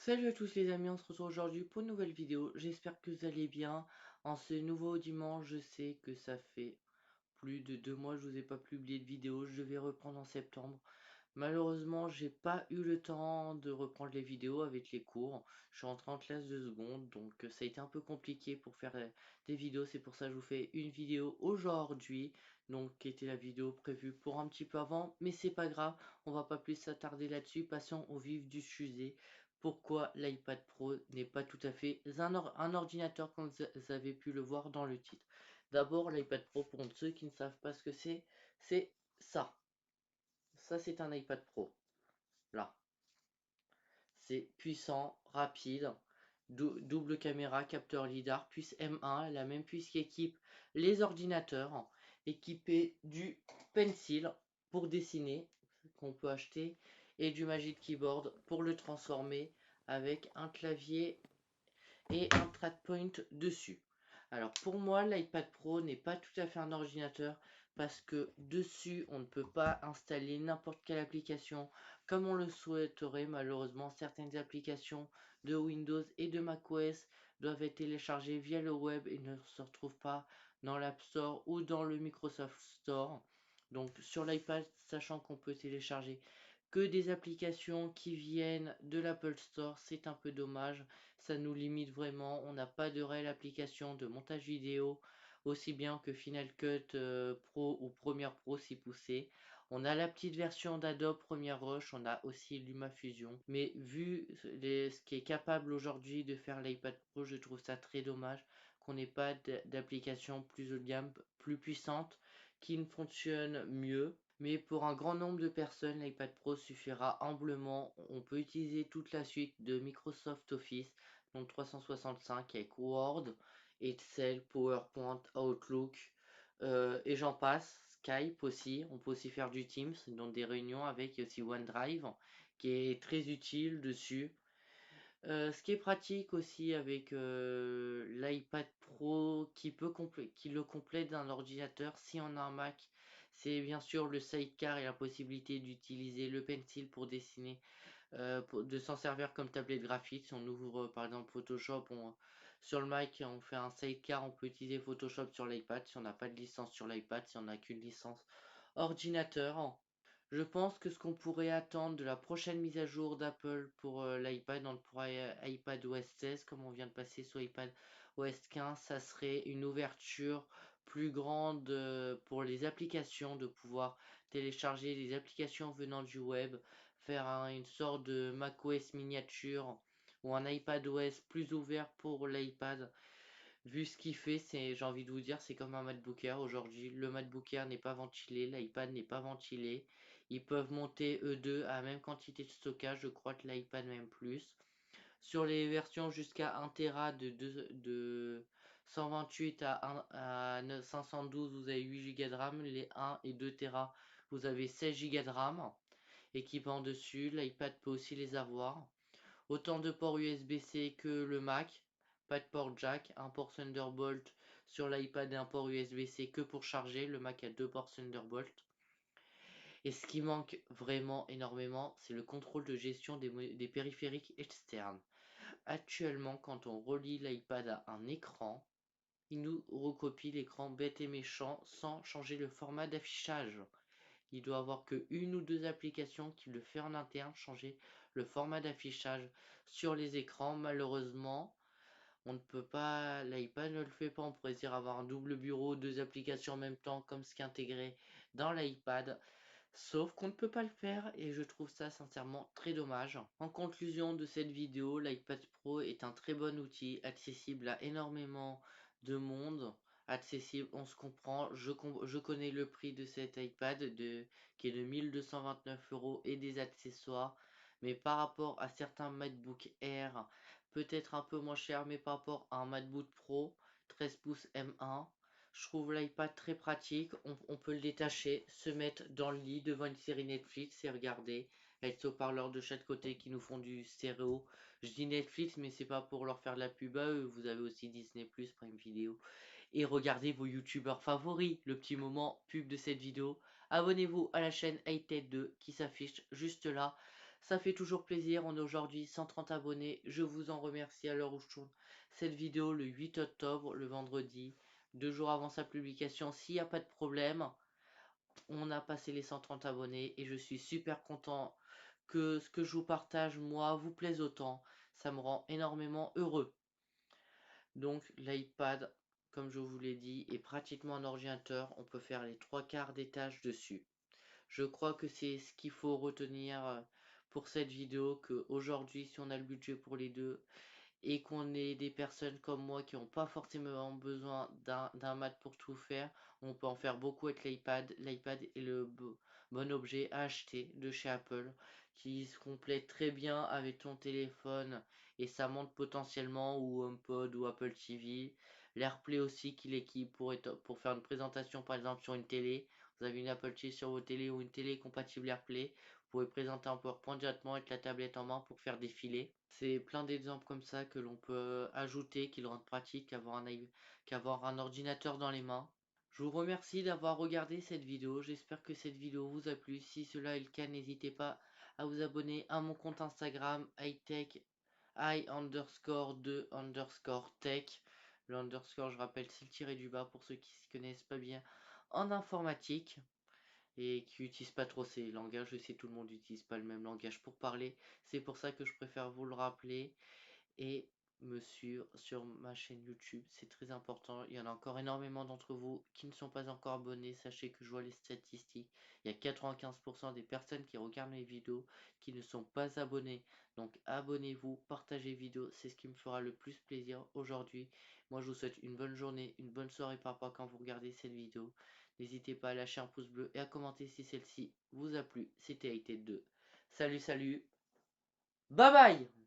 Salut à tous les amis, on se retrouve aujourd'hui pour une nouvelle vidéo. J'espère que vous allez bien. En ce nouveau dimanche, je sais que ça fait plus de 2 mois que je vous ai pas publié de vidéo. Je vais reprendre en septembre. Malheureusement, j'ai pas eu le temps de reprendre les vidéos avec les cours. Je suis rentré en classe de seconde, donc ça a été un peu compliqué pour faire des vidéos. C'est pour ça que je vous fais une vidéo aujourd'hui, donc qui était la vidéo prévue pour un petit peu avant. Mais c'est pas grave, on va pas plus s'attarder là-dessus. Passons au vif du sujet. Pourquoi l'iPad Pro n'est pas tout à fait un ordinateur comme vous avez pu le voir dans le titre. D'abord, l'iPad Pro, pour ceux qui ne savent pas ce que c'est ça. Ça, c'est un iPad Pro. Là. C'est puissant, rapide, double caméra, capteur LiDAR, puce M1, la même puce qui équipe les ordinateurs, équipé du pencil pour dessiner, qu'on peut acheter, et du Magic Keyboard pour le transformer avec un clavier et un trackpoint dessus. Alors pour moi, l'iPad Pro n'est pas tout à fait un ordinateur parce que dessus, on ne peut pas installer n'importe quelle application comme on le souhaiterait. Malheureusement, certaines applications de Windows et de macOS doivent être téléchargées via le web et ne se retrouvent pas dans l'App Store ou dans le Microsoft Store. Donc sur l'iPad, sachant qu'on peut télécharger que des applications qui viennent de l'Apple Store, c'est un peu dommage. Ça nous limite vraiment. On n'a pas de réelle application de montage vidéo, aussi bien que Final Cut Pro ou Premiere Pro si poussé. On a la petite version d'Adobe Premiere Rush, on a aussi LumaFusion. Mais vu ce qui est capable aujourd'hui de faire l'iPad Pro, je trouve ça très dommage qu'on n'ait pas d'application plus haut de gamme, plus puissante, qui ne fonctionne mieux. Mais pour un grand nombre de personnes, l'iPad Pro suffira amplement. On peut utiliser toute la suite de Microsoft Office, donc 365 avec Word, Excel, PowerPoint, Outlook, et j'en passe. Skype aussi. On peut aussi faire du Teams, donc des réunions avec aussi OneDrive, qui est très utile dessus. Ce qui est pratique aussi avec l'iPad Pro qui le complète d'un ordinateur si on a un Mac, c'est bien sûr le sidecar et la possibilité d'utiliser le pencil pour dessiner, de s'en servir comme tablette graphique. Si on ouvre par exemple Photoshop, sur le Mac on fait un sidecar, on peut utiliser Photoshop sur l'iPad si on n'a pas de licence sur l'iPad, si on n'a qu'une licence ordinateur. Je pense que ce qu'on pourrait attendre de la prochaine mise à jour d'Apple pour l'iPad, pour iPad OS 16, comme on vient de passer sur iPad OS 15, ça serait une ouverture plus grande pour les applications, de pouvoir télécharger les applications venant du web, faire une sorte de macOS miniature ou un iPad OS plus ouvert pour l'iPad. Vu ce qu'il fait, j'ai envie de vous dire, c'est comme un MacBook Air aujourd'hui. Le MacBook Air n'est pas ventilé, l'iPad n'est pas ventilé. Ils peuvent monter eux deux à la même quantité de stockage, je crois que l'iPad même plus. Sur les versions jusqu'à 1 Tera de 128 à 512, vous avez 8 Go de RAM. Les 1 et 2 Tera, vous avez 16 Go de RAM. Équipant dessus, l'iPad peut aussi les avoir. Autant de ports USB-C que le Mac. Pas de port jack, un port Thunderbolt sur l'iPad et un port USB-C que pour charger. Le Mac a deux ports Thunderbolt. Et ce qui manque vraiment énormément, c'est le contrôle de gestion des périphériques externes. Actuellement, quand on relie l'iPad à un écran, il nous recopie l'écran bête et méchant sans changer le format d'affichage. Il doit avoir que une ou deux applications qui le fait en interne, changer le format d'affichage sur les écrans. Malheureusement, on ne peut pas, l'iPad ne le fait pas. On pourrait dire avoir un double bureau, deux applications en même temps, comme ce qui est intégré dans l'iPad. Sauf qu'on ne peut pas le faire et je trouve ça sincèrement très dommage. En conclusion de cette vidéo, l'iPad Pro est un très bon outil, accessible à énormément de monde. Accessible, on se comprend, je connais le prix de cet iPad qui est de 1229 € et des accessoires. Mais par rapport à certains MacBook Air, peut-être un peu moins cher, mais par rapport à un MacBook Pro 13 pouces M1, je trouve l'iPad très pratique. On peut le détacher, se mettre dans le lit devant une série Netflix et regarder. Avec ses haut-parleurs de chaque côté qui nous font du stéréo. Je dis Netflix, mais c'est pas pour leur faire de la pub à eux. Vous avez aussi Disney+, Prime Video. Et regardez vos youtubeurs favoris. Le petit moment pub de cette vidéo. Abonnez-vous à la chaîne iTech2 qui s'affiche juste là. Ça fait toujours plaisir. On est aujourd'hui 130 abonnés. Je vous en remercie à l'heure où je tourne cette vidéo le 8 octobre, le vendredi, 2 jours avant sa publication. S'il n'y a pas de problème, on a passé les 130 abonnés et je suis super content que ce que je vous partage, moi, vous plaise autant. Ça me rend énormément heureux. Donc l'iPad, comme je vous l'ai dit, est pratiquement un ordinateur. On peut faire les 3/4 des tâches dessus. Je crois que c'est ce qu'il faut retenir pour cette vidéo, que aujourd'hui, si on a le budget pour les deux et qu'on est des personnes comme moi qui n'ont pas forcément besoin d'un Mac pour tout faire, on peut en faire beaucoup avec l'iPad. L'iPad est le bon objet à acheter de chez Apple, qui se complète très bien avec ton téléphone et sa montre potentiellement, ou HomePod ou Apple TV. L'AirPlay aussi qu'il équipe pour faire une présentation par exemple sur une télé. Vous avez une Apple TV sur vos télés ou une télé compatible AirPlay. Vous pouvez présenter un PowerPoint directement avec la tablette en main pour faire défiler. C'est plein d'exemples comme ça que l'on peut ajouter, qui le rendent pratique qu'avoir un ordinateur dans les mains. Je vous remercie d'avoir regardé cette vidéo. J'espère que cette vidéo vous a plu. Si cela est le cas, n'hésitez pas à vous abonner à mon compte Instagram hightech i_2_tech. Le underscore, je rappelle, c'est le tiré du bas pour ceux qui ne s'y connaissent pas bien en informatique et qui n'utilisent pas trop ces langages. Je sais, tout le monde n'utilise pas le même langage pour parler. C'est pour ça que je préfère vous le rappeler. Et me suivre sur ma chaîne YouTube, c'est très important. Il y en a encore énormément d'entre vous qui ne sont pas encore abonnés. Sachez que je vois les statistiques. Il y a 95% des personnes qui regardent mes vidéos qui ne sont pas abonnés. Donc abonnez-vous, partagez vidéo, c'est ce qui me fera le plus plaisir aujourd'hui. Moi je vous souhaite une bonne journée, une bonne soirée par rapport quand vous regardez cette vidéo. N'hésitez pas à lâcher un pouce bleu et à commenter si celle-ci vous a plu. C'était IT2. Salut, salut. Bye bye.